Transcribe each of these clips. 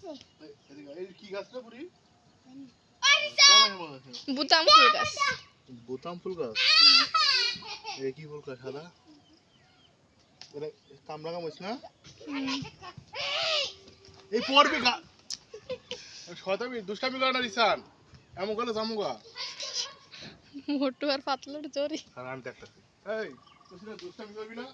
এই কি গাছটা পুরি বুতাম ফুল গাছ। বোতাম ফুল গাছ। এই কি ফুল গাছ সাদা? এটা কামড়া কামড়িস না? এই পড়বি গা। শয়তানি দুষ্টামি করে না রিসান। এমন করে জামুগা। মোটু আর পাতলার জোরি। আর আমি দেখতেছি। এই তুই না দুষ্টামি করবি না?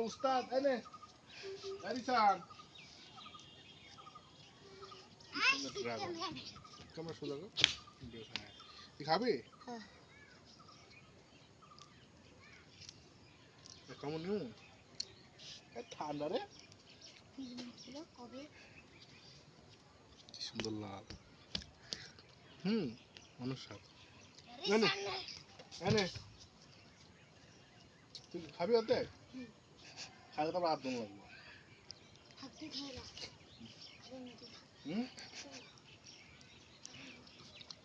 উস্তাদ এনে রিসান কেমন সোজা গো তুই খাবি কেমন নিউ ঠান্ডা রে কি সুন্দর লাল মানুষ সাপ এনে এনে তুই খাবি অর্ধেক খাইলে তো রাত দম লাগবে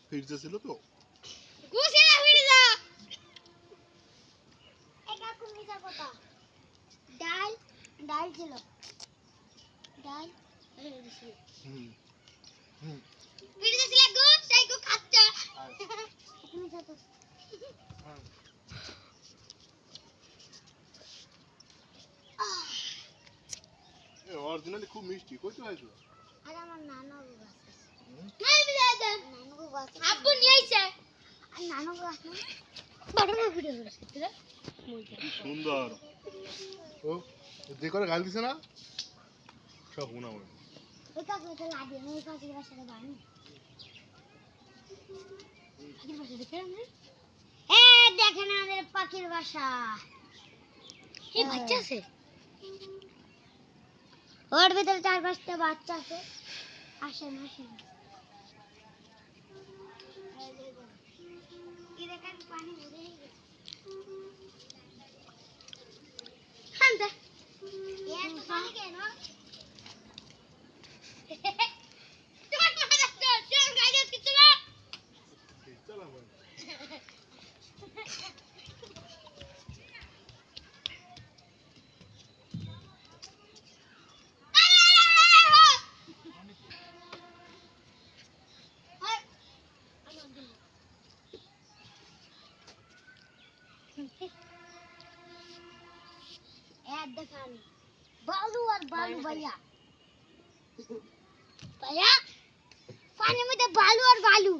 ফ্রিজে ছিল তো ডাল ডাল ছিল ডাল ফ্রিজে ছিল গো তাই গো খাচ্ছা তুমি যাও অরিজিনালি খুব মিষ্টি কই তো আইছো আর আমার নানা গাছ নাই বিদায় দেন নানা গাছ আব্বু নিয়ে আইছে আর নানা গাছ না বড় বড় ভিডিও করছিস রে সুন্দর ও যে করে গাল দিছে না সব গুণা হয় ওই কাকু তো লাগে না ওই কাকুর বাসাটা বানি পাখির বাসা দেখে না দেখেন আমাদের পাখির বাসা এই বাচ্চা আছে ওর ভিতরে 4-5টা বাচ্চা আছে আসেন আসেন কি দেখেন পানি ভরে গেছে খান্দা এত পানি কেন তোমার মাথা চল গাড়ি আছে চলো চলো ভাই देखान बालू और बालू भैया भैया पानी में तो बालू और बालू